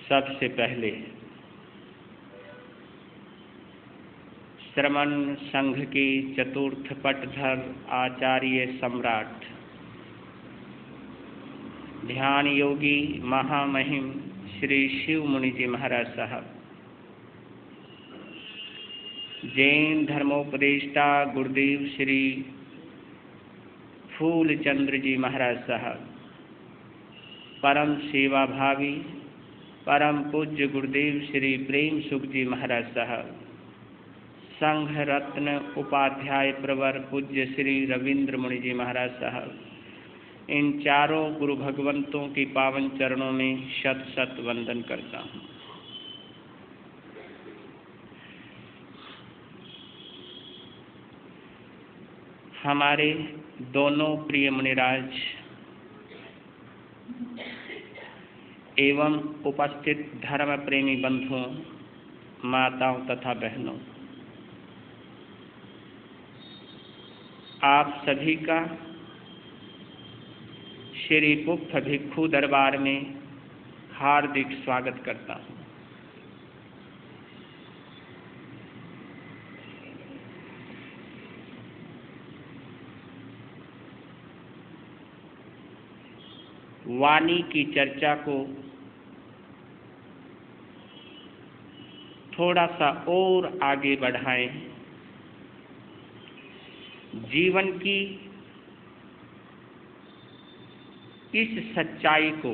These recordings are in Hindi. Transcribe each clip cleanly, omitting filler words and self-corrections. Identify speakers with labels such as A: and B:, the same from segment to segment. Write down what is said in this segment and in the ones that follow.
A: सबसे पहले श्रमण संघ के चतुर्थ पटधर आचार्य सम्राट ध्यान योगी महामहिम श्री शिव मुनि जी महाराज साहब, जैन धर्मोपदेष्टा गुरुदेव श्री फूलचंद्र जी महाराज साहब, परम सेवा भावी परम पूज्य गुरुदेव श्री प्रेम सुख जी महाराज साहब, संघ रत्न उपाध्याय प्रवर पूज्य श्री रविंद्र मुनि जी महाराज साहब, इन चारों गुरु भगवंतों की पावन चरणों में शत शत वंदन करता हूँ। हमारे दोनों प्रिय मुनिराज एवं उपस्थित धर्म प्रेमी बंधुओं, माताओं तथा बहनों, आप सभी का श्री गुप्त भिक्षु दरबार में हार्दिक स्वागत करता हूँ। वाणी की चर्चा को थोड़ा सा और आगे बढ़ाएं। जीवन की इस सच्चाई को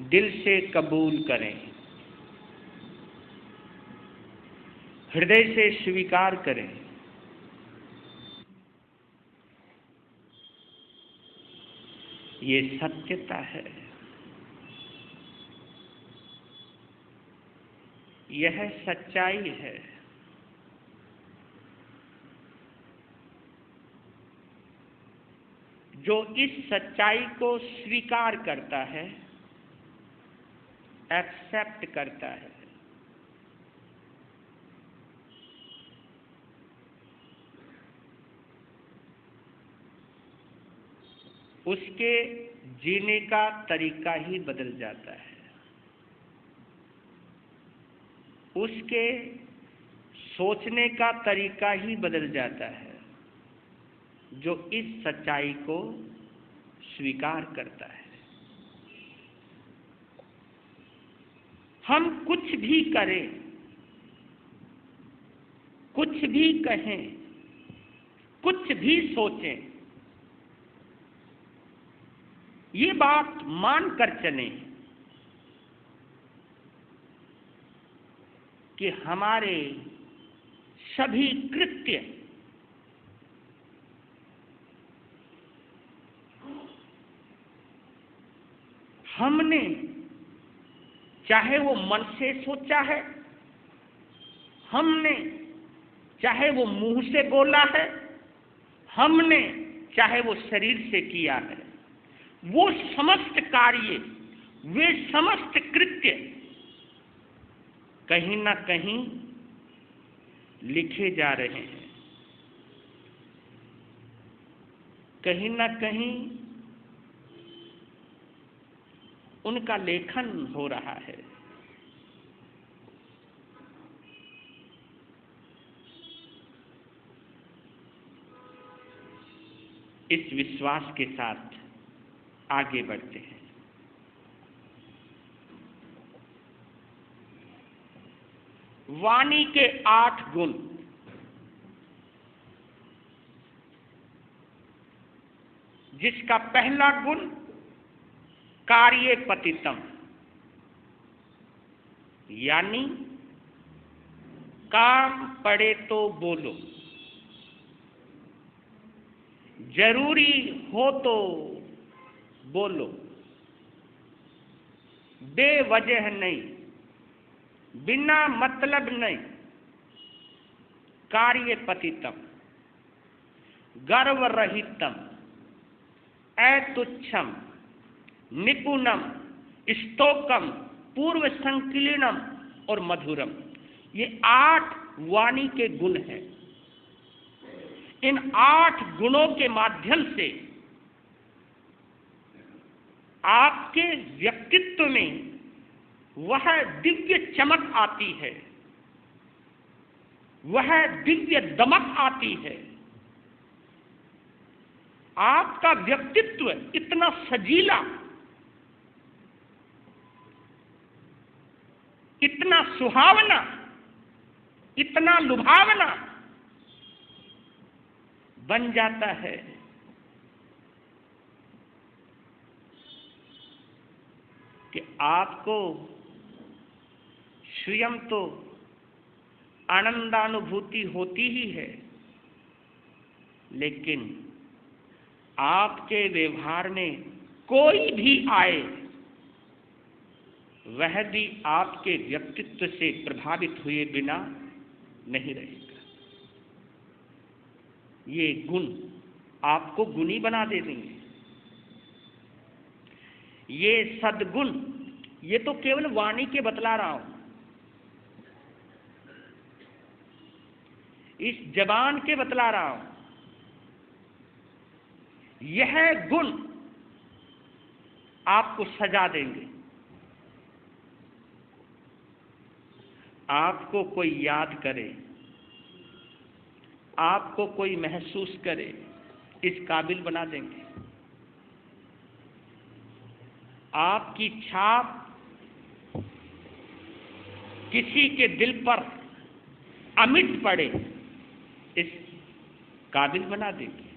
A: दिल से कबूल करें, हृदय से स्वीकार करें। ये सत्यता है, यह सच्चाई है। जो इस सच्चाई को स्वीकार करता है, एक्सेप्ट करता है, उसके जीने का तरीका ही बदल जाता है, उसके सोचने का तरीका ही बदल जाता है। जो इस सच्चाई को स्वीकार करता है, हम कुछ भी करें, कुछ भी कहें, कुछ भी सोचें, ये बात मानकर चलें कि हमारे सभी कृत्य हमने, चाहे वो मन से सोचा है, हमने चाहे वो मुंह से बोला है, हमने चाहे वो शरीर से किया है, वो समस्त कार्य, वे समस्त कृत्य कहीं ना कहीं लिखे जा रहे हैं, कहीं ना कहीं उनका लेखन हो रहा है। इस विश्वास के साथ आगे बढ़ते हैं। वाणी के 8 गुण। जिसका पहला गुण कार्ये पतितम, यानी काम पड़े तो बोलो, जरूरी हो तो बोलो, बेवजह नहीं, बिना मतलब नहीं। कार्य पतितम, गर्व रहितम, अतुच्छम, निपुणम, स्तोकम, पूर्व संकीर्णम और मधुरम। ये 8 वाणी के गुण हैं। इन 8 गुणों के माध्यम से आपके व्यक्तित्व में वह दिव्य चमक आती है, वह दिव्य दमक आती है। आपका व्यक्तित्व इतना सजीला, इतना सुहावना, इतना लुभावना बन जाता है कि आपको स्वयं तो आनंदानुभूति होती ही है, लेकिन आपके व्यवहार में कोई भी आए वह भी आपके व्यक्तित्व से प्रभावित हुए बिना नहीं रहेगा। ये गुण आपको गुणी बना दे देंगे। ये सद्गुण, ये तो केवल वाणी के बतला रहा हूं, इस जबान के बतला रहा हूं। यह गुण आपको सजा देंगे। आपको कोई याद करे, आपको कोई महसूस करे, इस काबिल बना देंगे। आपकी छाप किसी के दिल पर अमिट पड़े, इस काबिल बना देंगे।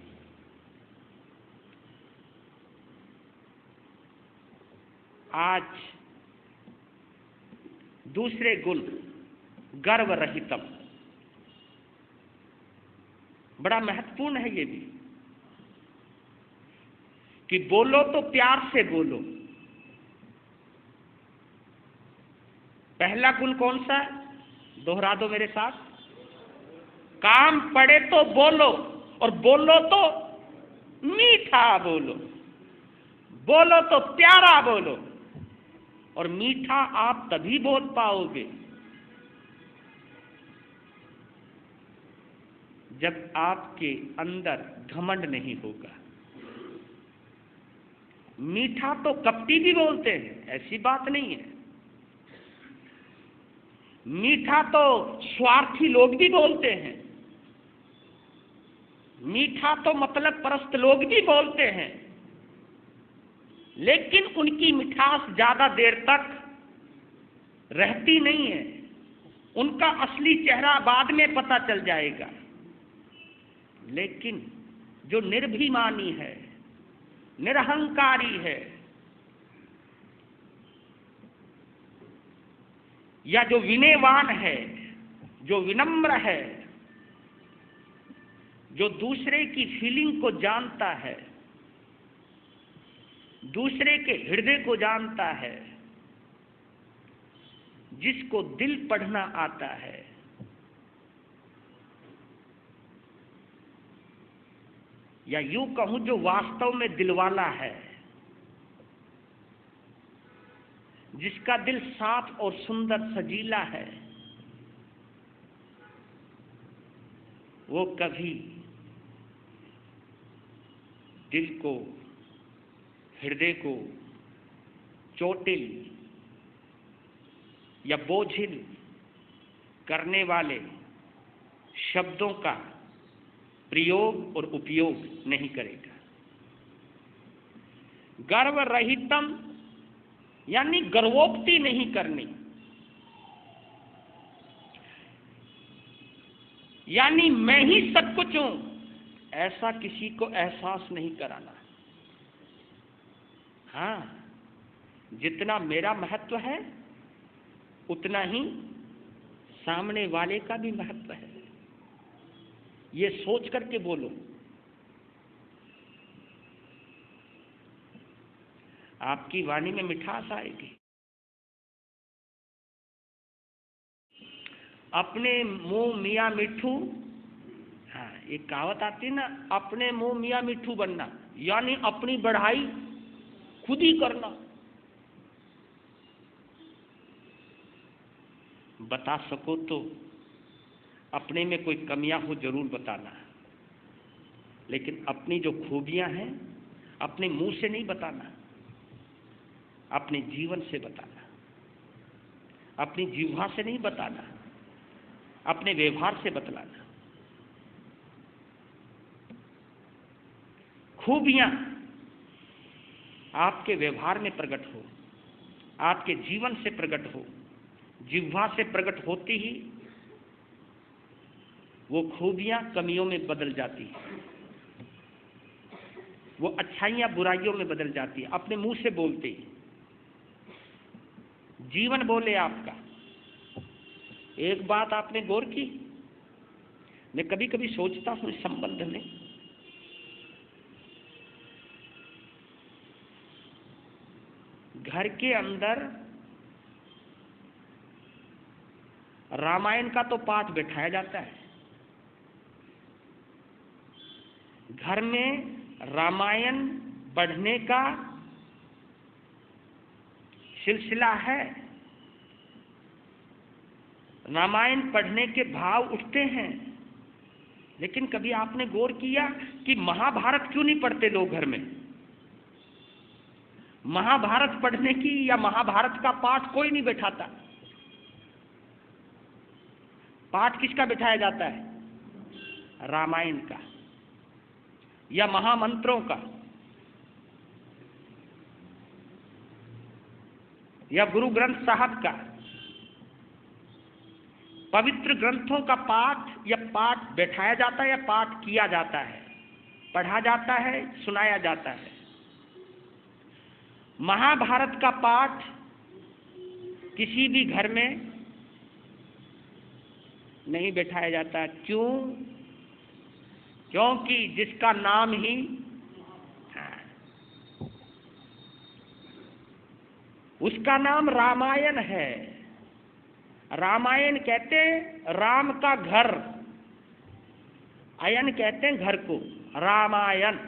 A: आज दूसरे गुण, गर्व रहितम, बड़ा महत्वपूर्ण है ये भी, कि बोलो तो प्यार से बोलो। पहला गुण कौन सा है? दोहरा दो मेरे साथ। काम पड़े तो बोलो, और बोलो तो मीठा बोलो, बोलो तो प्यारा बोलो। और मीठा आप तभी बोल पाओगे जब आपके अंदर घमंड नहीं होगा। मीठा तो कपटी भी बोलते हैं, ऐसी बात नहीं है। मीठा तो स्वार्थी लोग भी बोलते हैं, मीठा तो मतलब परस्त लोग भी बोलते हैं, लेकिन उनकी मिठास ज्यादा देर तक रहती नहीं है। उनका असली चेहरा बाद में पता चल जाएगा। लेकिन जो निर्भिमानी है, निरहंकारी है, या जो विनयवान है, जो विनम्र है, जो दूसरे की फीलिंग को जानता है, दूसरे के हृदय को जानता है, जिसको दिल पढ़ना आता है, या यूं कहूं जो वास्तव में दिलवाला है, जिसका दिल साफ और सुंदर सजीला है, वो कभी दिल को, हृदय को चोटिल या बोझिल करने वाले शब्दों का प्रयोग और उपयोग नहीं करेगा। गर्व रहितम यानी गर्वोक्ति नहीं करनी, यानी मैं ही सब कुछ हूं, ऐसा किसी को एहसास नहीं कराना। हाँ, जितना मेरा महत्व है उतना ही सामने वाले का भी महत्व है, ये सोच करके बोलो। आपकी वाणी में मिठास आएगी। अपने मुंह मियाँ मिठू, हाँ एक कहावत आती है ना, अपने मुंह मियाँ मिठू बनना, यानी अपनी बढ़ाई खुद ही करना। बता सको तो अपने में कोई कमियां हो जरूर बताना, लेकिन अपनी जो खूबियां हैं अपने मुंह से नहीं बताना, अपने जीवन से बताना, अपनी जिह्वा से नहीं बताना, अपने व्यवहार से बतलाना। खूबियां आपके व्यवहार में प्रकट हो, आपके जीवन से प्रकट हो, जिह्वा से प्रकट होती ही वो खूबियां कमियों में बदल जाती है, वो अच्छाइयां बुराइयों में बदल जाती है। अपने मुंह से बोलते ही जीवन बोले आपका। एक बात आपने गौर की, मैं कभी कभी सोचता हूं इस संबंध में, घर के अंदर रामायण का तो पाठ बैठाया जाता है, घर में रामायण पढ़ने का सिलसिला है, रामायण पढ़ने के भाव उठते हैं, लेकिन कभी आपने गौर किया कि महाभारत क्यों नहीं पढ़ते लोग घर में? महाभारत पढ़ने की या महाभारत का पाठ कोई नहीं बैठाता। पाठ किसका बैठाया जाता है? रामायण का या महामंत्रों का या गुरु ग्रंथ साहब का, पवित्र ग्रंथों का पाठ या पाठ बैठाया जाता है या पाठ किया जाता है, पढ़ा जाता है, सुनाया जाता है। महाभारत का पाठ किसी भी घर में नहीं बैठाया जाता। क्यों? क्योंकि जिसका नाम ही उसका नाम रामायण है। रामायण कहते हैं राम का घर, अयन कहते हैं घर को, रामायण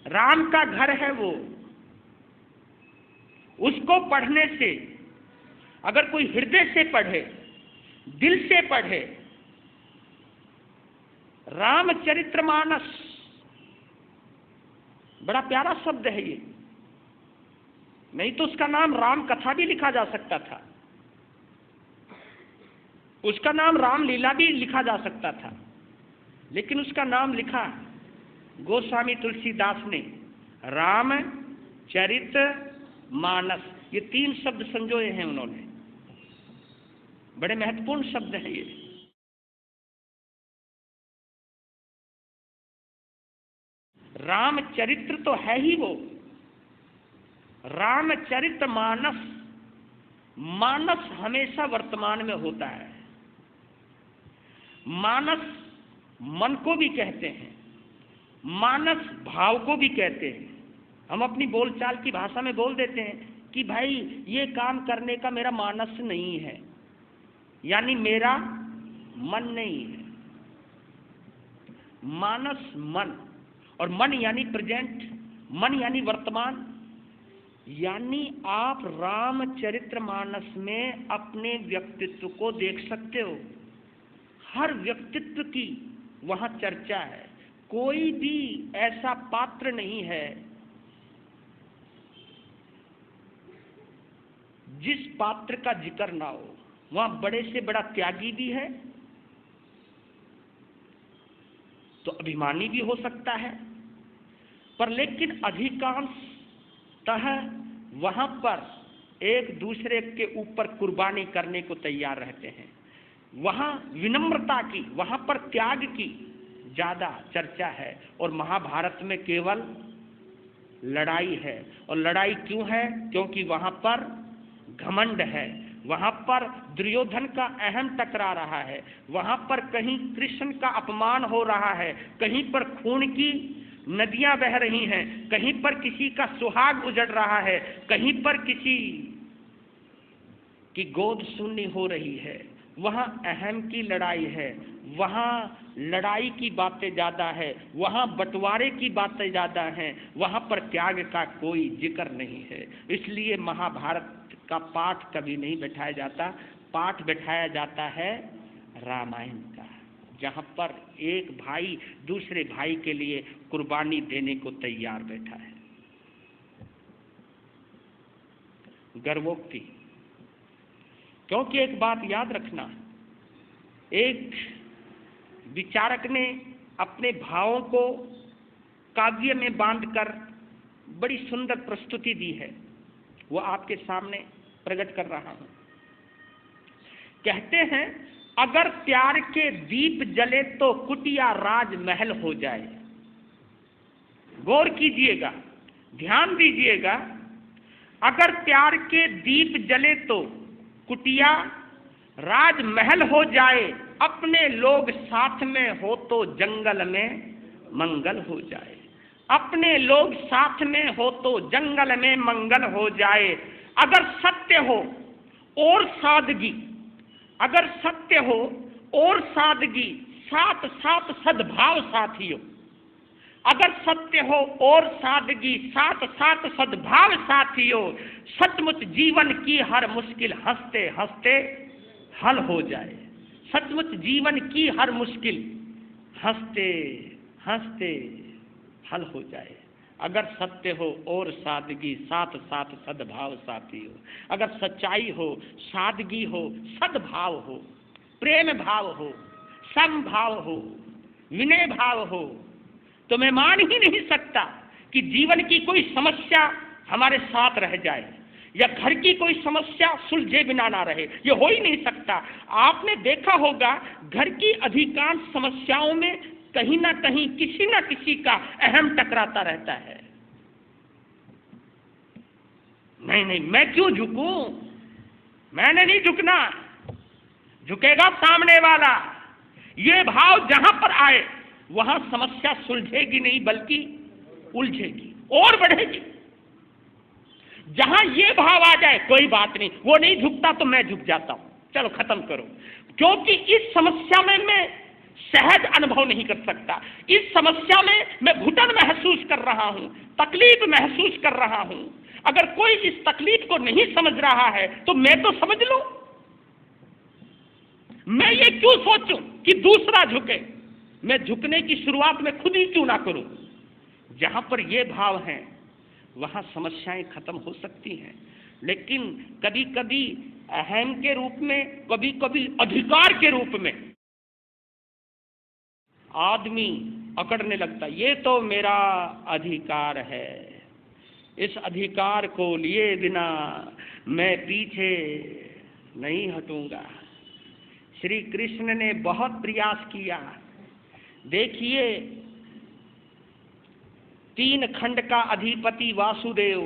A: राम का घर है वो। उसको पढ़ने से अगर कोई हृदय से पढ़े, दिल से पढ़े, रामचरितमानस बड़ा प्यारा शब्द है ये, नहीं तो उसका नाम राम कथा भी लिखा जा सकता था, उसका नाम रामलीला भी लिखा जा सकता था, लेकिन उसका नाम लिखा गोस्वामी तुलसीदास ने रामचरितमानस। ये 3 शब्द संजोए हैं उन्होंने, बड़े महत्वपूर्ण शब्द हैं ये। रामचरित्र तो है ही वो, रामचरितमानस, मानस हमेशा वर्तमान में होता है। मानस मन को भी कहते हैं, मानस भाव को भी कहते हैं। हम अपनी बोलचाल की भाषा में बोल देते हैं कि भाई ये काम करने का मेरा मानस नहीं है, यानी मेरा मन नहीं है। मानस मन, और मन यानी प्रेजेंट, मन यानी वर्तमान, यानी आप रामचरितमानस में अपने व्यक्तित्व को देख सकते हो। हर व्यक्तित्व की वहां चर्चा है। कोई भी ऐसा पात्र नहीं है जिस पात्र का जिक्र ना हो। वहां बड़े से बड़ा त्यागी भी है तो अभिमानी भी हो सकता है, पर लेकिन अधिकांशतः वहां पर एक दूसरे के ऊपर कुर्बानी करने को तैयार रहते हैं। वहां विनम्रता की, वहां पर त्याग की ज्यादा चर्चा है। और महाभारत में केवल लड़ाई है। और लड़ाई क्यों है? क्योंकि वहां पर घमंड है, वहां पर दुर्योधन का अहम टकरा रहा है, वहां पर कहीं कृष्ण का अपमान हो रहा है, कहीं पर खून की नदियां बह रही हैं, कहीं पर किसी का सुहाग उजड़ रहा है, कहीं पर किसी की गोद शून्य हो रही है। वहां अहम की लड़ाई है, वहां लड़ाई की बातें ज्यादा है, वहां बंटवारे की बातें ज्यादा हैं, वहां पर त्याग का कोई जिक्र नहीं है। इसलिए महाभारत का पाठ कभी नहीं बैठाया जाता। पाठ बैठाया जाता है रामायण का, जहां पर एक भाई दूसरे भाई के लिए कुर्बानी देने को तैयार बैठा है। गर्वोक्ति। क्योंकि एक बात याद रखना, एक विचारक ने अपने भावों को काव्य में बांधकर बड़ी सुंदर प्रस्तुति दी है, वो आपके सामने प्रकट कर रहा हूं। कहते हैं, अगर प्यार के दीप जले तो कुटिया राजमहल हो जाए। गौर कीजिएगा, ध्यान दीजिएगा। अगर प्यार के दीप जले तो कुटिया राजमहल हो जाए, अपने लोग साथ में हो तो जंगल में मंगल हो जाए। अपने लोग साथ में हो तो जंगल में मंगल हो जाए। अगर सत्य हो और सादगी, अगर सत्य हो और सादगी, साथ साथ सद्भाव साथियों। अगर सत्य हो और सादगी, साथ साथ सद्भाव साथियों, सचमुच जीवन की हर मुश्किल हंसते हंसते हल हो जाए। सचमुच जीवन की हर मुश्किल हंसते हंसते हल हो जाए। अगर सत्य हो और सादगी, साथ साथ सद्भाव साथी हो। अगर सच्चाई हो, सादगी हो, सद्भाव हो, प्रेम भाव हो, समभाव हो, विनय भाव हो, तो मैं मान ही नहीं सकता कि जीवन की कोई समस्या हमारे साथ रह जाए या घर की कोई समस्या सुलझे बिना ना रहे। ये हो ही नहीं सकता। आपने देखा होगा, घर की अधिकांश समस्याओं में कहीं ना कहीं किसी ना किसी का अहम टकराता रहता है। नहीं, मैं क्यों झुकूं? मैंने नहीं झुकना, झुकेगा सामने वाला। ये भाव जहां पर आए वहां समस्या सुलझेगी नहीं बल्कि उलझेगी और बढ़ेगी। जहां ये भाव आ जाए, कोई बात नहीं, वो नहीं झुकता तो मैं झुक जाता हूं, चलो खत्म करो, क्योंकि इस समस्या में मैं सहज अनुभव नहीं कर सकता। इस समस्या में मैं घुटन महसूस कर रहा हूं, तकलीफ महसूस कर रहा हूं। अगर कोई इस तकलीफ को नहीं समझ रहा है तो मैं तो समझ लूं। मैं ये क्यों सोचूं कि दूसरा झुके? मैं झुकने की शुरुआत में खुद ही क्यों ना करूं? जहां पर ये भाव है वहां समस्याएं खत्म हो सकती हैं। लेकिन कभी कभी अहम के रूप में, कभी कभी अधिकार के रूप में आदमी अकड़ने लगता। ये तो मेरा अधिकार है, इस अधिकार को लिए बिना मैं पीछे नहीं हटूंगा। श्री कृष्ण ने बहुत प्रयास किया। देखिए, 3 खंड का अधिपति वासुदेव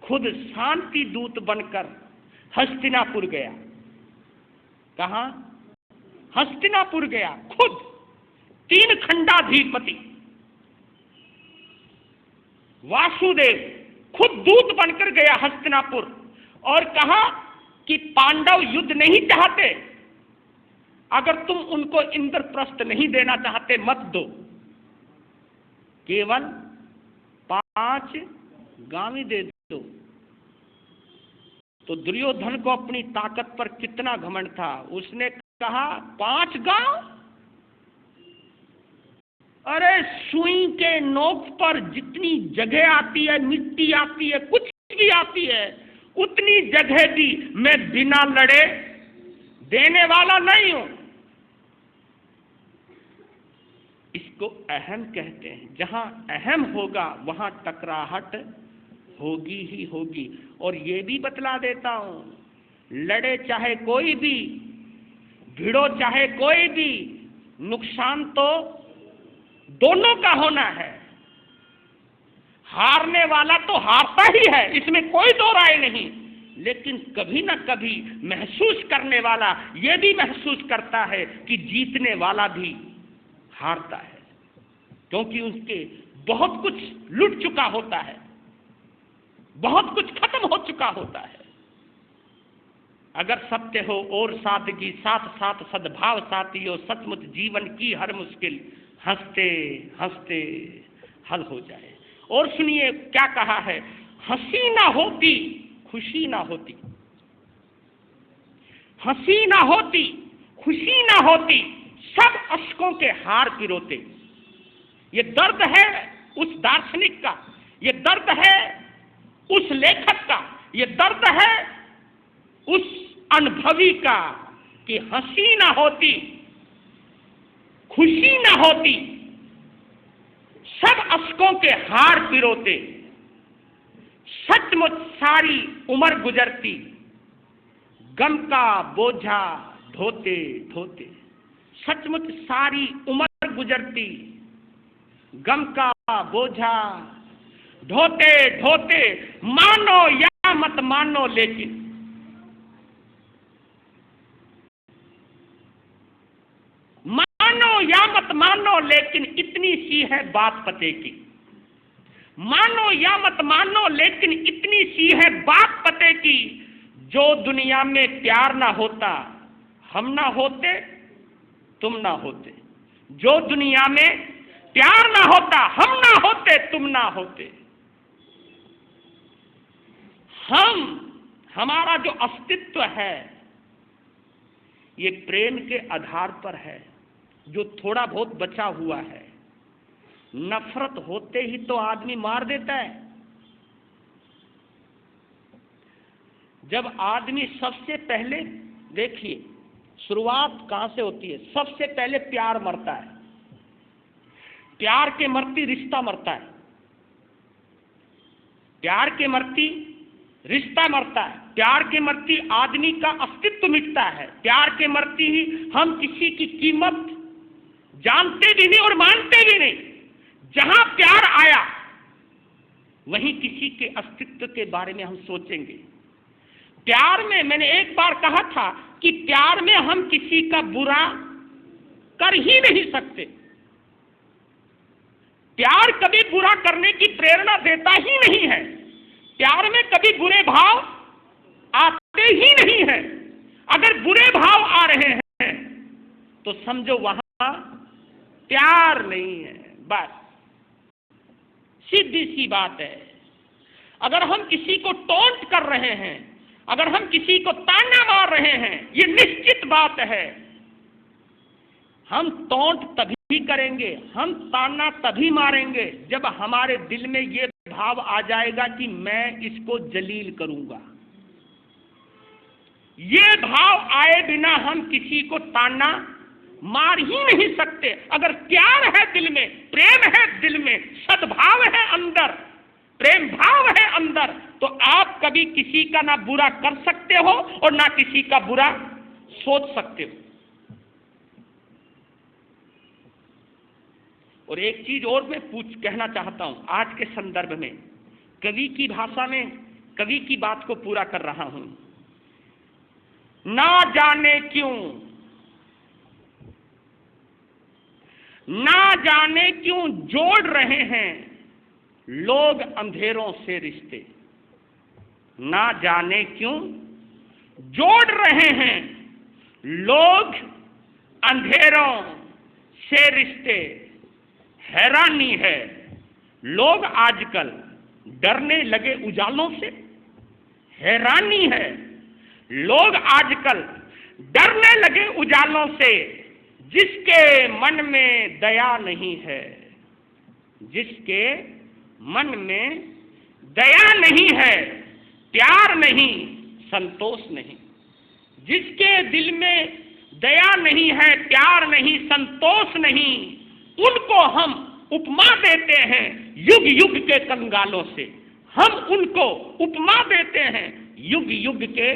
A: खुद शांति दूत बनकर हस्तिनापुर गया। कहां? हस्तिनापुर गया। खुद 3 खंडाधिपति वासुदेव खुद दूत बनकर गया हस्तिनापुर और कहा कि पांडव युद्ध नहीं चाहते, अगर तुम उनको इंद्रप्रस्थ नहीं देना चाहते मत दो, केवल 5 गावी दे हो। तो दुर्योधन को अपनी ताकत पर कितना घमंड था। उसने कहा 5 गांव, अरे सुई के नोक पर जितनी जगह आती है, मिट्टी आती है, कुछ भी आती है, उतनी जगह भी मैं बिना लड़े देने वाला नहीं हूं। इसको अहम कहते हैं। जहां अहम होगा वहां टकराहट होगी ही होगी। और ये भी बतला देता हूं, लड़े चाहे कोई भी, भिड़ो चाहे कोई भी, नुकसान तो दोनों का होना है। हारने वाला तो हारता ही है, इसमें कोई दो राय नहीं। लेकिन कभी ना कभी महसूस करने वाला ये भी महसूस करता है कि जीतने वाला भी हारता है, क्योंकि उसके बहुत कुछ लुट चुका होता है, बहुत कुछ खत्म हो चुका होता है। अगर सत्य हो और सादगी, साथ साथ सद्भाव साथियों, सचमुच जीवन की हर मुश्किल हंसते हंसते हल हो जाए। और सुनिए क्या कहा है, हंसी ना होती खुशी ना होती, हंसी ना होती खुशी ना होती, सब अश्कों के हार पिरोते। ये दर्द है उस दार्शनिक का, ये दर्द है उस लेखक का, ये दर्द है उस अनुभवी का कि हंसी ना होती खुशी ना होती, सब अश्कों के हार पिरोते। सचमुच सारी उम्र गुजरती, गम का बोझा ढोते ढोते। सचमुच सारी उम्र गुजरती, गम का बोझा ढोते ढोते। मानो या मत मानो, लेकिन मानो या मत मानो, लेकिन इतनी सी है बात पते की। मानो या मत मानो, लेकिन इतनी सी है बात पते की। जो दुनिया में प्यार ना होता हम ना होते, तुम ना होते। जो दुनिया में प्यार ना होता हम ना होते, तुम ना होते। हमारा जो अस्तित्व है ये प्रेम के आधार पर है, जो थोड़ा बहुत बचा हुआ है। नफरत होते ही तो आदमी मार देता है। जब आदमी सबसे पहले, देखिए शुरुआत कहां से होती है, सबसे पहले प्यार मरता है। प्यार के मरती रिश्ता मरता है, प्यार के मरती रिश्ता मरता है, प्यार के मरती आदमी का अस्तित्व मिटता है। प्यार के मरती ही हम किसी की कीमत जानते भी नहीं और मानते भी नहीं। जहां प्यार आया वहीं किसी के अस्तित्व के बारे में हम सोचेंगे। प्यार में मैंने एक बार कहा था कि प्यार में हम किसी का बुरा कर ही नहीं सकते। प्यार कभी बुरा करने की प्रेरणा देता ही नहीं है। प्यार में कभी बुरे भाव आते ही नहीं है। अगर बुरे भाव आ रहे हैं तो समझो वहां प्यार नहीं है। बस सीधी सी बात है। अगर हम किसी को टोंट कर रहे हैं, अगर हम किसी को ताना मार रहे हैं, ये निश्चित बात है हम टोंट तभी करेंगे, हम ताना तभी मारेंगे जब हमारे दिल में ये भाव आ जाएगा कि मैं इसको जलील करूंगा। ये भाव आए बिना हम किसी को ताना मार ही नहीं सकते। अगर प्यार है दिल में, प्रेम है दिल में, सद्भाव है अंदर, प्रेम भाव है अंदर, तो आप कभी किसी का ना बुरा कर सकते हो और ना किसी का बुरा सोच सकते हो। और एक चीज और मैं कहना चाहता हूं आज के संदर्भ में, कवि की भाषा में कवि की बात को पूरा कर रहा हूं। ना जाने क्यों, ना जाने क्यों जोड़ रहे हैं लोग अंधेरों से रिश्ते। ना जाने क्यों जोड़ रहे हैं लोग अंधेरों से रिश्ते। हैरानी है लोग आजकल डरने लगे उजालों से। हैरानी है, लोग आजकल डरने लगे उजालों से, जिसके मन में दया नहीं है, जिसके मन में दया नहीं है, प्यार नहीं, संतोष नहीं, जिसके दिल में दया नहीं है, प्यार नहीं, संतोष नहीं, उनको हम उपमा देते हैं युग युग के कंगालों से। हम उनको उपमा देते हैं युग युग के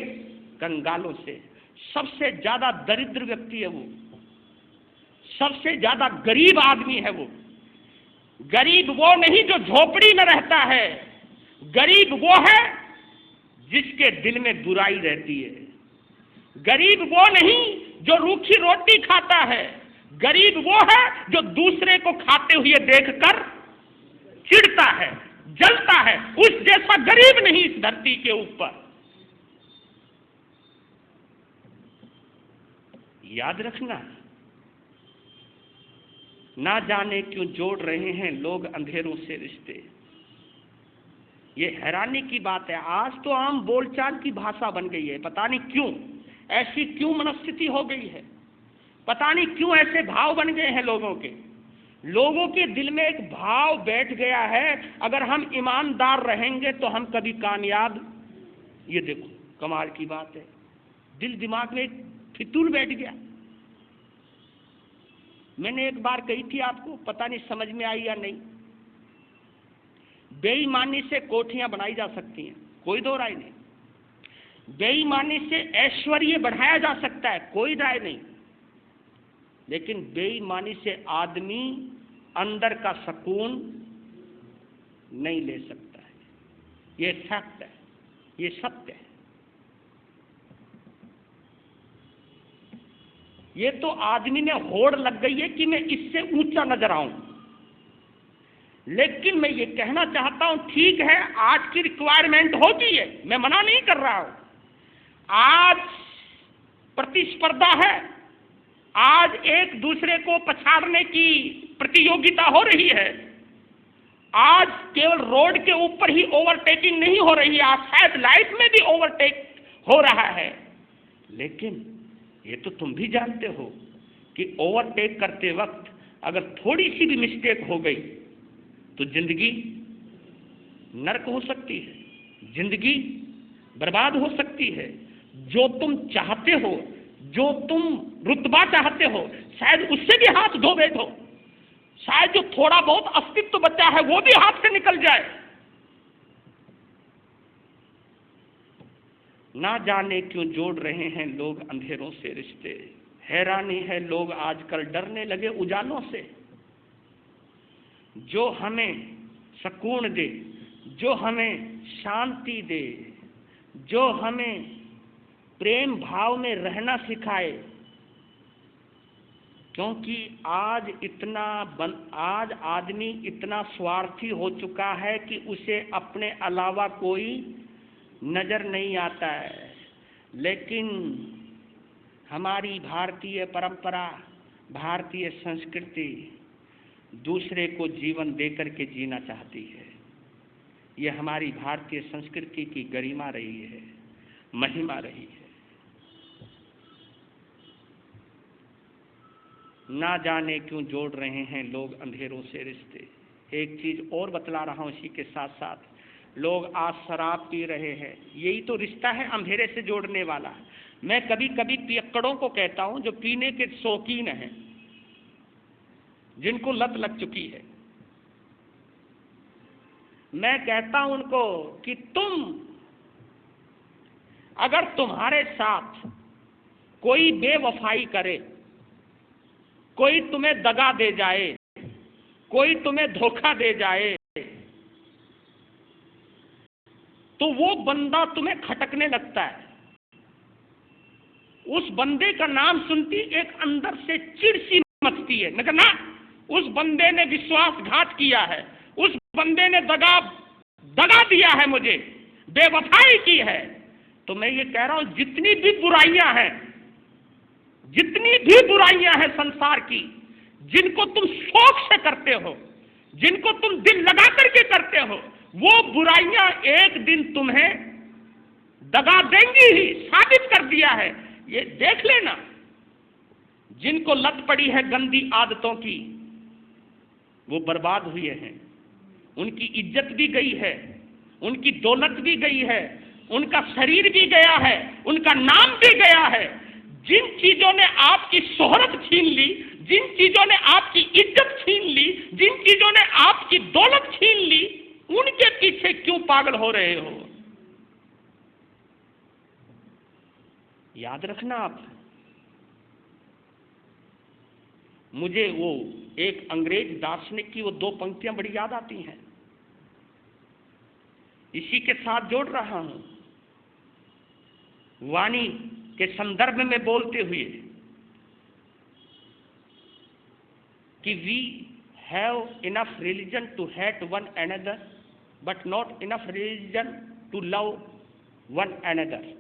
A: कंगालों से। सबसे ज्यादा दरिद्र व्यक्ति है वो, सबसे ज्यादा गरीब आदमी है वो। गरीब वो नहीं जो झोपड़ी में रहता है, गरीब वो है जिसके दिल में बुराई रहती है। गरीब वो नहीं जो रूखी रोटी खाता है, गरीब वो है जो दूसरे को खाते हुए देखकर चिढ़ता है, जलता है। उस जैसा गरीब नहीं इस धरती के ऊपर। याद रखना, ना जाने क्यों जोड़ रहे हैं लोग अंधेरों से रिश्ते। ये हैरानी की बात है, आज तो आम बोलचाल की भाषा बन गई है। पता नहीं क्यों ऐसी क्यों मनस्थिति हो गई है, पता नहीं क्यों ऐसे भाव बन गए हैं लोगों के। लोगों के दिल में एक भाव बैठ गया है, अगर हम ईमानदार रहेंगे तो हम कभी कामयाब। ये देखो कमाल की बात है, दिल दिमाग में एक फितूर बैठ गया। मैंने एक बार कही थी आपको, पता नहीं समझ में आई या नहीं। बेईमानी से कोठियां बनाई जा सकती हैं, कोई दो राय नहीं। बेईमानी से ऐश्वर्य बढ़ाया जा सकता है, कोई राय नहीं। लेकिन बेईमानी से आदमी अंदर का सुकून नहीं ले सकता है। ये फैक्ट है, ये सत्य है। ये तो आदमी ने होड़ लग गई है कि मैं इससे ऊंचा नजर आऊं। लेकिन मैं ये कहना चाहता हूं, ठीक है आज की रिक्वायरमेंट होती है, मैं मना नहीं कर रहा हूं। आज प्रतिस्पर्धा है, आज एक दूसरे को पछाड़ने की प्रतियोगिता हो रही है। आज केवल रोड के ऊपर ही ओवरटेकिंग नहीं हो रही है, आज शायद लाइफ में भी ओवरटेक हो रहा है। लेकिन ये तो तुम भी जानते हो कि ओवरटेक करते वक्त अगर थोड़ी सी भी मिस्टेक हो गई तो जिंदगी नर्क हो सकती है, जिंदगी बर्बाद हो सकती है। जो तुम चाहते हो, जो तुम रुतबा चाहते हो, शायद उससे भी हाथ धो बैठो, शायद जो थोड़ा बहुत अस्तित्व बचा है वो भी हाथ से निकल जाए। ना जाने क्यों जोड़ रहे हैं लोग अंधेरों से रिश्ते। हैरानी है, लोग आजकल डरने लगे उजालों से। जो हमें सुकून दे, जो हमें शांति दे, जो हमें प्रेम भाव में रहना सिखाए। क्योंकि आज आदमी इतना स्वार्थी हो चुका है कि उसे अपने अलावा कोई नजर नहीं आता है। लेकिन हमारी भारतीय परंपरा, भारतीय संस्कृति दूसरे को जीवन देकर के जीना चाहती है। यह हमारी भारतीय संस्कृति की गरिमा रही है, महिमा रही है। ना जाने क्यों जोड़ रहे हैं लोग अंधेरों से रिश्ते। एक चीज और बतला रहा हूं इसी के साथ साथ, लोग आज शराब पी रहे हैं, यही तो रिश्ता है अंधेरे से जोड़ने वाला। मैं कभी कभी पियक्कड़ों को कहता हूं जो पीने के शौकीन हैं, जिनको लत लग चुकी है, मैं कहता हूं उनको कि तुम अगर तुम्हारे साथ कोई बेवफाई करे, कोई तुम्हें दगा दे जाए, कोई तुम्हें धोखा दे जाए, तो वो बंदा तुम्हें खटकने लगता है। उस बंदे का नाम सुनती एक अंदर से चिढ़ सी मचती है, मगर ना, उस बंदे ने विश्वासघात किया है, उस बंदे ने दगा दिया है, मुझे बेवफाई की है। तो मैं ये कह रहा हूं, जितनी भी बुराइयां हैं, जितनी भी बुराइयां हैं संसार की, जिनको तुम शौक से करते हो, जिनको तुम दिल लगा करके करते हो, वो बुराइयां एक दिन तुम्हें दगा देंगी ही, साबित कर दिया है। ये देख लेना, जिनको लत पड़ी है गंदी आदतों की वो बर्बाद हुए हैं, उनकी इज्जत भी गई है, उनकी दौलत भी गई है, उनका शरीर भी गया है, उनका नाम भी गया है। जिन चीजों ने आपकी शोहरत छीन ली, जिन चीजों ने आपकी इज्जत छीन ली, जिन चीजों ने आपकी दौलत छीन ली, उनके पीछे क्यों पागल हो रहे हो? याद रखना आप। मुझे वो एक अंग्रेज दार्शनिक की वो 2 पंक्तियां बड़ी याद आती हैं, इसी के साथ जोड़ रहा हूं, वाणी के संदर्भ में बोलते हुए कि we have enough religion to hate one another but not enough religion to love one another.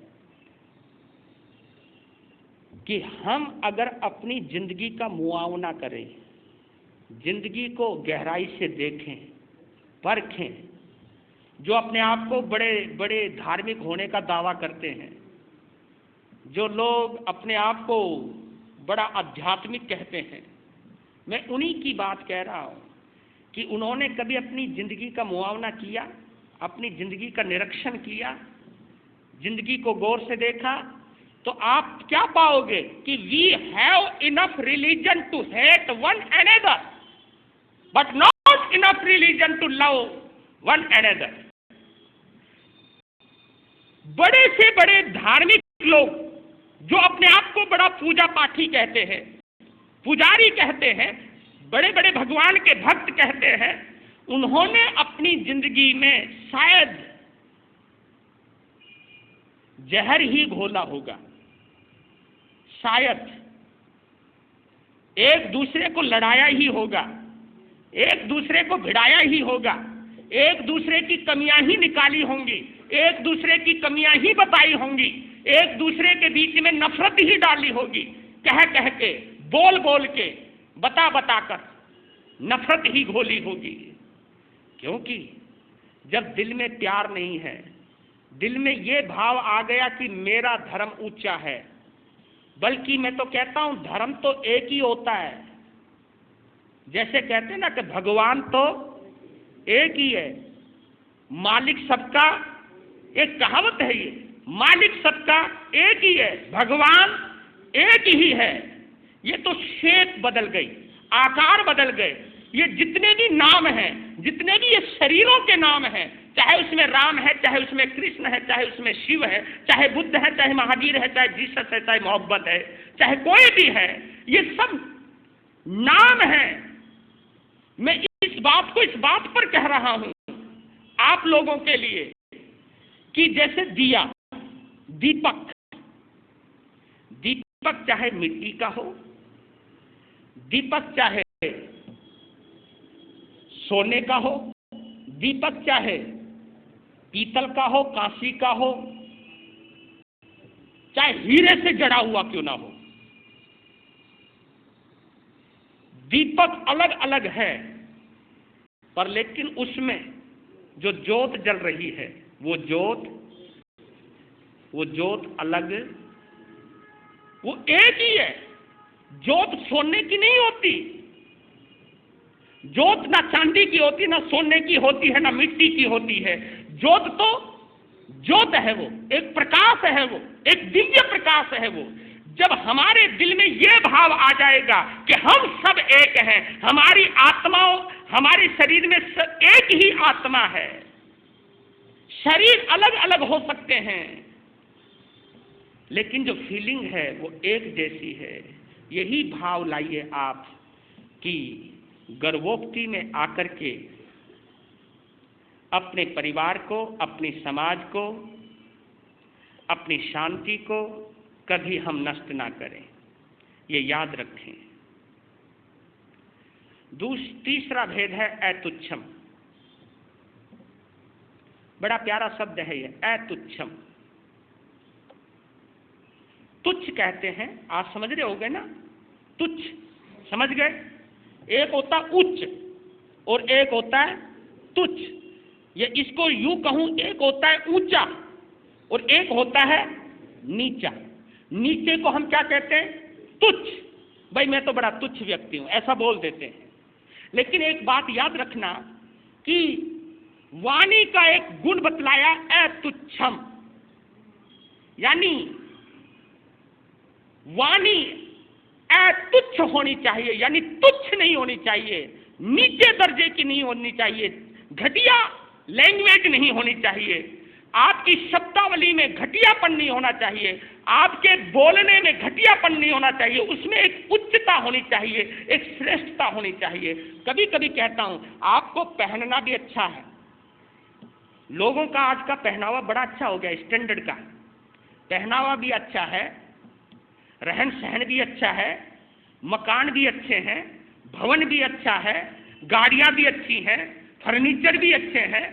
A: कि हम अगर अपनी जिंदगी का मुआवना करें, जिंदगी को गहराई से देखें, परखें, जो अपने आप को बड़े बड़े धार्मिक होने का दावा करते हैं, जो लोग अपने आप को बड़ा आध्यात्मिक कहते हैं, मैं उन्हीं की बात कह रहा हूं कि उन्होंने कभी अपनी जिंदगी का मुआवना किया, अपनी जिंदगी का निरीक्षण किया, जिंदगी को गौर से देखा, तो आप क्या पाओगे कि we have enough religion to hate one another but not enough religion to love one another. बड़े से बड़े धार्मिक लोग जो अपने आप को बड़ा पूजा पाठी कहते हैं, पुजारी कहते हैं, बड़े बड़े भगवान के भक्त कहते हैं, उन्होंने अपनी जिंदगी में शायद जहर ही घोला होगा, शायद एक दूसरे को लड़ाया ही होगा, एक दूसरे को भिड़ाया ही होगा, एक दूसरे की कमियां ही निकाली होंगी, एक दूसरे की कमियां ही बताई होंगी, एक दूसरे के बीच में नफरत ही डाली होगी, कह कह के, बोल बोल के, बता बता कर नफरत ही घोली होगी। क्योंकि जब दिल में प्यार नहीं है, दिल में ये भाव आ गया कि मेरा धर्म ऊंचा है, बल्कि मैं तो कहता हूं धर्म तो एक ही होता है। जैसे कहते हैं ना कि भगवान तो एक ही है, मालिक सबका, एक कहावत है ये, मालिक सबका एक ही है, भगवान एक ही है। ये तो शेप बदल गई, आकार बदल गए, ये जितने भी नाम हैं, जितने भी ये शरीरों के नाम हैं, चाहे उसमें राम है, चाहे उसमें कृष्ण है, चाहे उसमें शिव है, चाहे बुद्ध है, चाहे महावीर है, चाहे जीसस है, चाहे मोहब्बत है, चाहे कोई भी है, ये सब नाम है। मैं इस बात पर कह रहा हूं आप लोगों के लिए कि जैसे दिया, दीपक, दीपक चाहे मिट्टी का हो, दीपक चाहे सोने का हो, दीपक चाहे पीतल का हो, कांसी का हो, चाहे हीरे से जड़ा हुआ क्यों ना हो, दीपक अलग अलग है, पर लेकिन उसमें जो ज्योत जल रही है वो ज्योत अलग, वो एक ही है। ज्योत सोने की नहीं होती, ज्योत ना चांदी की होती, ना सोने की होती है, ना मिट्टी की होती है। ज्योत तो ज्योत है, वो एक प्रकाश है, वो एक दिव्य प्रकाश है। वो जब हमारे दिल में ये भाव आ जाएगा कि हम सब एक हैं, हमारी आत्माओं, हमारे शरीर में एक ही आत्मा है, शरीर अलग अलग हो सकते हैं लेकिन जो फीलिंग है वो एक जैसी है। यही भाव लाइए आप कि गर्भोक्ति में आकर के अपने परिवार को, अपने समाज को, अपनी शांति को कभी हम नष्ट ना करें, ये याद रखें। तीसरा भेद है अतुच्छम। बड़ा प्यारा शब्द है ये अतुच्छम। तुच्छ कहते हैं, आप समझ रहे होंगे ना, तुच्छ समझ गए। एक होता उच्च और एक होता है तुच्छ। या इसको यूं कहूं, एक होता है ऊंचा और एक होता है नीचा। नीचे को हम क्या कहते हैं? तुच्छ। भाई मैं तो बड़ा तुच्छ व्यक्ति हूं, ऐसा बोल देते हैं। लेकिन एक बात याद रखना कि वाणी का एक गुण बतलाया, अतुच्छम, यानी वाणी अतुच्छ होनी चाहिए, यानी तुच्छ नहीं होनी चाहिए, नीचे दर्जे की नहीं होनी चाहिए, घटिया लैंग्वेज नहीं होनी चाहिए, आपकी शब्दावली में घटियापन नहीं होना चाहिए, आपके बोलने में घटियापन नहीं होना चाहिए, उसमें एक उच्चता होनी चाहिए, एक श्रेष्ठता होनी चाहिए। कभी कभी कहता हूं आपको पहनना भी अच्छा है। लोगों का आज का पहनावा बड़ा अच्छा हो गया, स्टैंडर्ड का पहनावा भी अच्छा है, रहन सहन भी अच्छा है, मकान भी अच्छे हैं, भवन भी अच्छा है, गाड़ियां भी अच्छी हैं, फर्नीचर भी अच्छे हैं,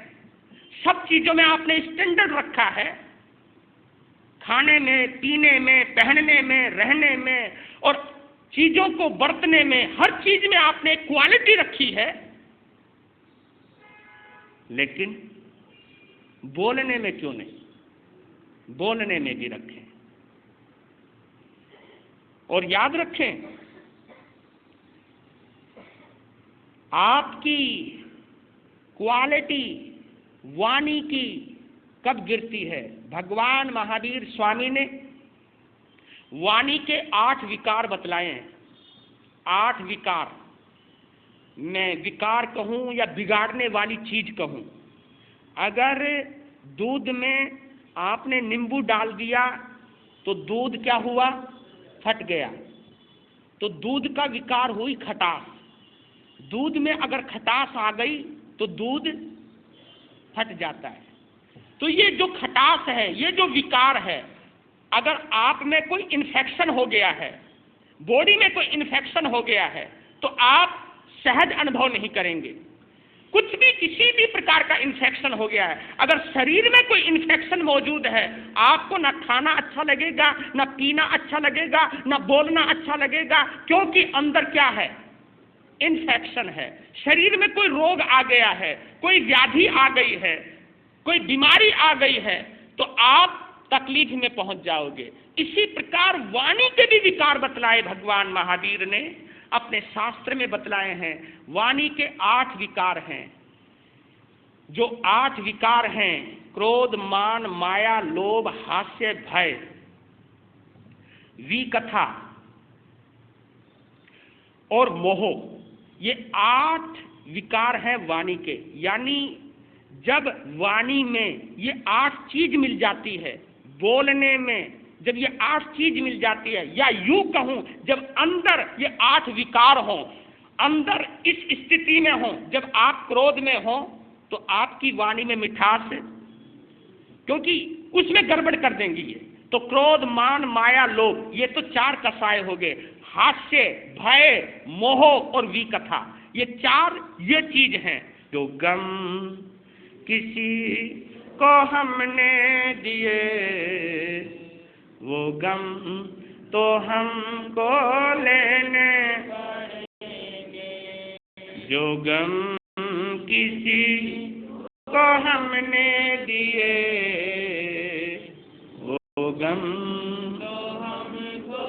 A: सब चीजों में आपने स्टैंडर्ड रखा है, खाने में, पीने में, पहनने में, रहने में और चीजों को बरतने में, हर चीज में आपने क्वालिटी रखी है। लेकिन बोलने में क्यों नहीं? बोलने में भी रखें। और याद रखें, आपकी क्वालिटी वाणी की कब गिरती है? भगवान महावीर स्वामी ने वाणी के 8 विकार बतलाए हैं। 8 विकार, मैं विकार कहूं या बिगाड़ने वाली चीज कहूं। अगर दूध में आपने नींबू डाल दिया तो दूध क्या हुआ? फट गया। तो दूध का विकार हुई खटास। दूध में अगर खटास आ गई तो दूध फट जाता है। तो ये जो खटास है, ये जो विकार है, अगर आप में कोई इन्फेक्शन हो गया है, बॉडी में कोई इन्फेक्शन हो गया है, तो आप सहज अनुभव नहीं करेंगे। कुछ भी, किसी भी प्रकार का इन्फेक्शन हो गया है, अगर शरीर में कोई इन्फेक्शन मौजूद है, आपको ना खाना अच्छा लगेगा, ना पीना अच्छा लगेगा, ना बोलना अच्छा लगेगा, क्योंकि अंदर क्या है? इन्फेक्शन है। शरीर में कोई रोग आ गया है, कोई व्याधि आ गई है, कोई बीमारी आ गई है, तो आप तकलीफ में पहुंच जाओगे। इसी प्रकार वाणी के भी विकार बतलाए भगवान महावीर ने, अपने शास्त्र में बतलाए हैं। वाणी के 8 विकार हैं। जो 8 विकार हैं, क्रोध, मान, माया, लोभ, हास्य, भय, विकथा और मोह, ये 8 विकार हैं वाणी के। यानी जब वाणी में ये 8 चीज मिल जाती है, बोलने में जब ये 8 चीज मिल जाती है, या यूं कहूं जब अंदर ये 8 विकार हों, अंदर इस स्थिति में हों, जब आप क्रोध में हों तो आपकी वाणी में मिठास है, क्योंकि उसमें गड़बड़ कर देंगी ये। तो क्रोध, मान, माया, लोभ, ये तो 4 कसाय हो गए। हास्य, भय, मोह और विकथा, ये 4 ये चीज हैं। जो गम किसी को हमने दिए, वो गम तो हमको लेने पड़ेंगे। जो गम किसी को हमने दिए, वो गम तो हमको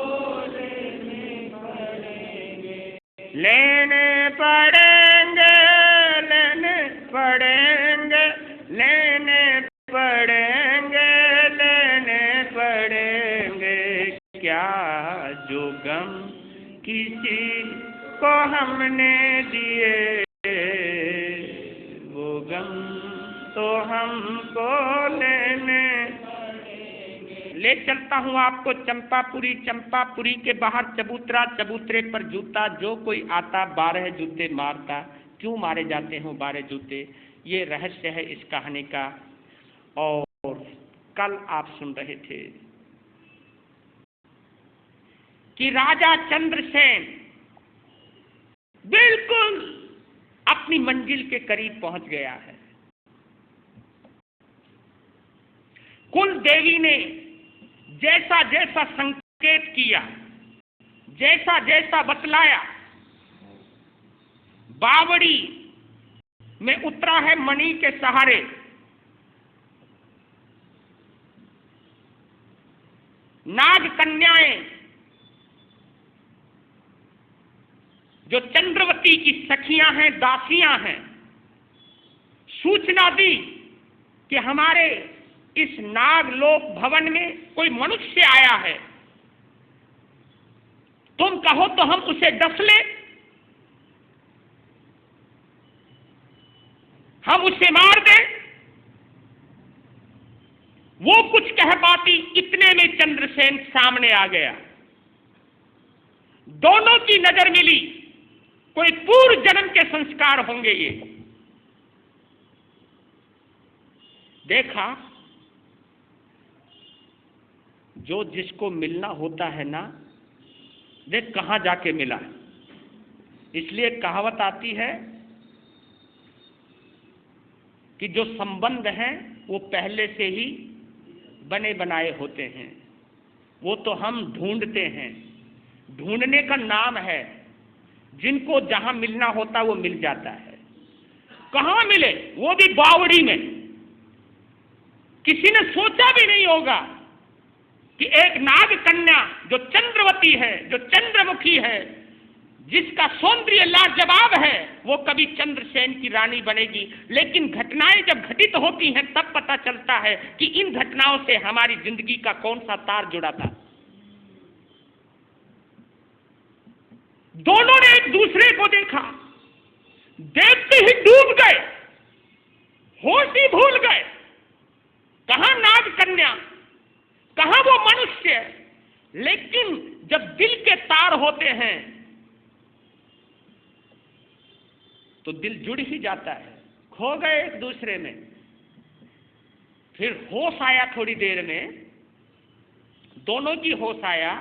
A: लेने पड़ेंगे। लेने पड़ेंगे, लेने पड़ेंगे, लेने पड़ेंगे, लेने पड़ेंगे। क्या जो गम किसी को हमने दिए, वो गम तो हमको लेने पड़ेंगे। ले चलता हूँ आपको चंपापुरी। चंपापुरी के बाहर चबूतरा, चबूतरे पर जूता, जो कोई आता 12 जूते मारता। क्यों मारे जाते हैं 12 जूते? ये रहस्य है इस कहानी का। और कल आप सुन रहे थे कि राजा चंद्रसेन बिल्कुल अपनी मंजिल के करीब पहुंच गया है। कुल देवी ने जैसा जैसा संकेत किया, जैसा जैसा बतलाया, बावड़ी में उतरा है मणि के सहारे। नाग कन्याएं जो चंद्रवती की सखियां हैं, दासियां हैं, सूचना दी कि हमारे इस नागलोक भवन में कोई मनुष्य आया है, तुम कहो तो हम उसे डस ले, हम उसे मार दें। वो कुछ कह पाती, इतने में चंद्रसेन सामने आ गया। दोनों की नजर मिली, कोई पूर्व जन्म के संस्कार होंगे ये। देखा, जो जिसको मिलना होता है ना, देख कहां जाके मिला। इसलिए कहावत आती है कि जो संबंध हैं वो पहले से ही बने बनाए होते हैं, वो तो हम ढूंढते हैं। ढूंढने का नाम है, जिनको जहां मिलना होता वो मिल जाता है। कहां मिले, वो भी बावड़ी में। किसी ने सोचा भी नहीं होगा कि एक नाग कन्या जो चंद्रवती है, जो चंद्रमुखी है, जिसका सौंदर्य लाजवाब है, वो कभी चंद्रसेन की रानी बनेगी। लेकिन घटनाएं जब घटित होती हैं तब पता चलता है कि इन घटनाओं से हमारी जिंदगी का कौन सा तार जुड़ा था। दोनों ने एक दूसरे को देखा, देखते ही डूब गए, होश ही भूल गए। कहां नाग कन्या, कहां वो मनुष्य। लेकिन जब दिल के तार होते हैं तो दिल जुड़ ही जाता है। खो गए एक दूसरे में। फिर होश आया, थोड़ी देर में दोनों की होश आया।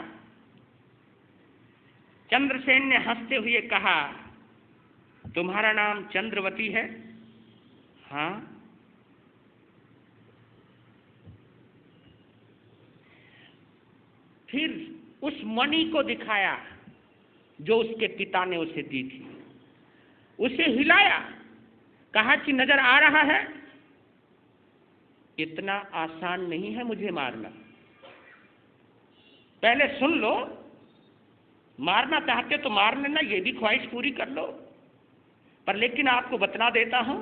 A: चंद्रसेन ने हंसते हुए कहा, तुम्हारा नाम चंद्रवती है? हाँ। फिर उस मणि को दिखाया जो उसके पिता ने उसे दी थी। उसे हिलाया, कहा कि नजर आ रहा है, इतना आसान नहीं है मुझे मारना। पहले सुन लो, मारना चाहते तो मार लेना, ये भी ख्वाहिश पूरी कर लो। पर लेकिन आपको बतला देता हूं,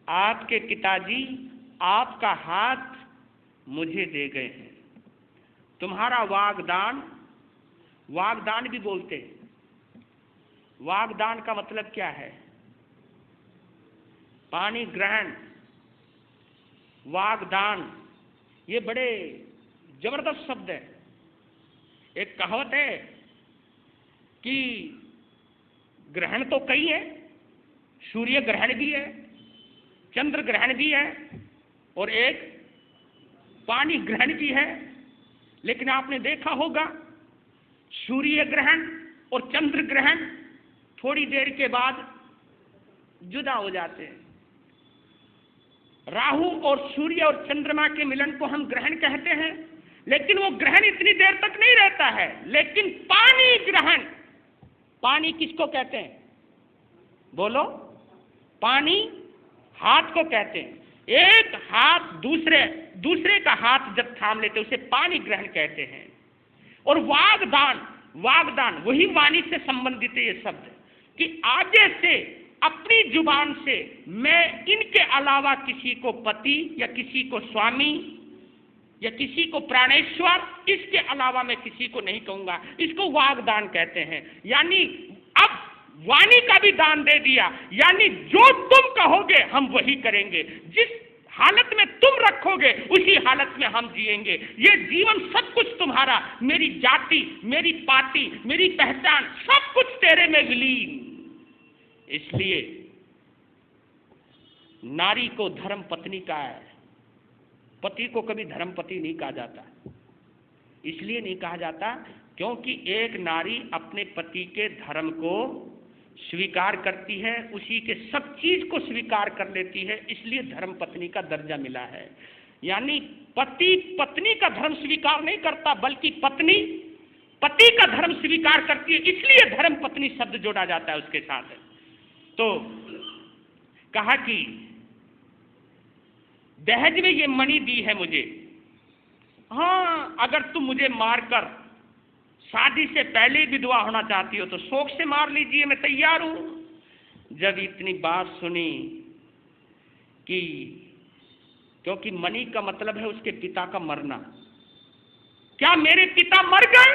A: आपके पिताजी आपका हाथ मुझे दे गए हैं। तुम्हारा वागदान, वागदान भी बोलते हैं। वागदान का मतलब क्या है? पानी ग्रहण। वागदान ये बड़े जबरदस्त शब्द है। एक कहावत है कि ग्रहण तो कई है, सूर्य ग्रहण भी है, चंद्र ग्रहण भी है और एक पानी ग्रहण भी है। लेकिन आपने देखा होगा सूर्य ग्रहण और चंद्र ग्रहण थोड़ी देर के बाद जुदा हो जाते हैं। राहु और सूर्य और चंद्रमा के मिलन को हम ग्रहण कहते हैं, लेकिन वो ग्रहण इतनी देर तक नहीं रहता है। लेकिन पानी ग्रहण, पानी किसको कहते हैं? बोलो। पानी हाथ को कहते हैं। एक हाथ दूसरे का हाथ जब थाम लेते उसे पानी ग्रहण कहते हैं। और वागदान, वागदान वही वाणी से संबंधित है ये शब्द, कि आगे से अपनी जुबान से मैं इनके अलावा किसी को पति या किसी को स्वामी या किसी को प्राणेश्वर, इसके अलावा मैं किसी को नहीं कहूंगा। इसको वागदान कहते हैं। यानी अब वाणी का भी दान दे दिया, यानी जो तुम कहोगे हम वही करेंगे, जिस हालत में तुम रखोगे उसी हालत में हम जिएंगे। ये जीवन सब कुछ तुम्हारा, मेरी जाति, मेरी पाति, मेरी पहचान, सब कुछ तेरे में विलीन। इसलिए नारी को धर्म पत्नी का है, पति को कभी धर्म पति नहीं कहा जाता। इसलिए नहीं कहा जाता क्योंकि एक नारी अपने पति के धर्म को स्वीकार करती है, उसी के सब चीज को स्वीकार कर लेती है, इसलिए धर्म पत्नी का दर्जा मिला है। यानी पति पत्नी का धर्म स्वीकार नहीं करता, बल्कि पत्नी पति का धर्म स्वीकार करती है, इसलिए धर्म पत्नी शब्द जोड़ा जाता है उसके साथ। तो कहा कि दहेज में ये मणि दी है मुझे, हाँ अगर तुम मुझे मारकर शादी से पहले विधवा होना चाहती हो तो शौक से मार लीजिए, मैं तैयार हूं। जब इतनी बात सुनी कि क्योंकि मणि का मतलब है उसके पिता का मरना, क्या मेरे पिता मर गए?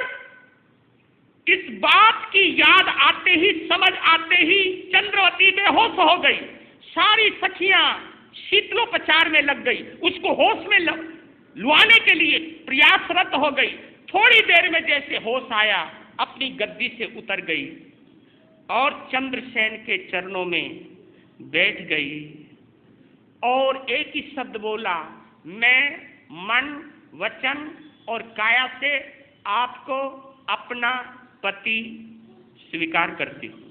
A: इस बात की याद आते ही, समझ आते ही चंद्रवती बेहोश हो गई। सारी सखियां शीतलोपचार में लग गई, उसको होश में लुआने के लिए प्रयासरत हो गई। थोड़ी देर में जैसे होश आया, अपनी गद्दी से उतर गई और चंद्रसेन के चरणों में बैठ गई और एक ही शब्द बोला, मैं मन, वचन और काया से आपको अपना पति स्वीकार करती हूं।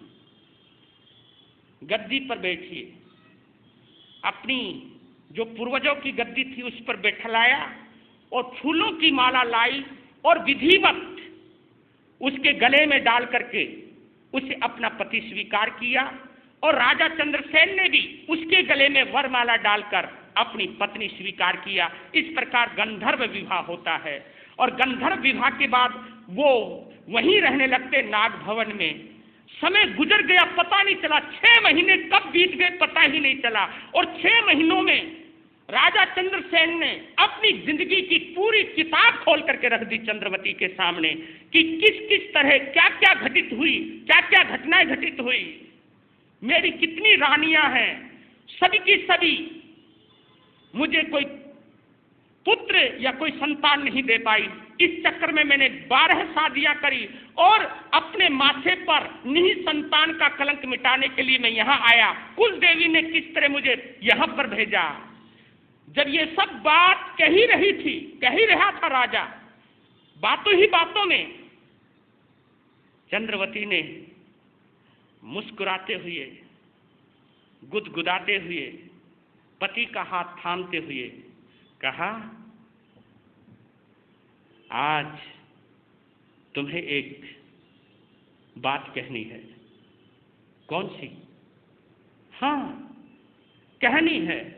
A: गद्दी पर बैठिए। अपनी जो पूर्वजों की गद्दी थी उस पर बैठलाया और फूलों की माला लाई और विधिवत उसके गले में डाल करके उसे अपना पति स्वीकार किया। और राजा चंद्रसेन ने भी उसके गले में वरमाला डालकर अपनी पत्नी स्वीकार किया। इस प्रकार गंधर्व विवाह होता है और गंधर्व विवाह के बाद वो वहीं रहने लगते नाग भवन में। समय गुजर गया, पता नहीं चला, 6 महीने कब बीत गए पता ही नहीं चला। और 6 महीनों में राजा चंद्रसेन ने अपनी जिंदगी की पूरी किताब खोल करके रख दी चंद्रवती के सामने कि किस किस तरह क्या क्या घटित हुई, क्या क्या घटनाएं घटित हुई, मेरी कितनी रानियां हैं, सभी की सभी मुझे कोई पुत्र या कोई संतान नहीं दे पाई। इस चक्कर में मैंने 12 शादियां करी और अपने माथे पर निहित संतान का कलंक मिटाने के लिए मैं यहाँ आया। कुल देवी ने किस तरह मुझे यहाँ पर भेजा। जब ये सब बात कह ही रहा था राजा, बातों ही बातों में चंद्रवती ने मुस्कुराते हुए, गुदगुदाते हुए, पति का हाथ थामते हुए कहा, आज तुम्हें एक बात कहनी है। कौन सी? हाँ कहनी है।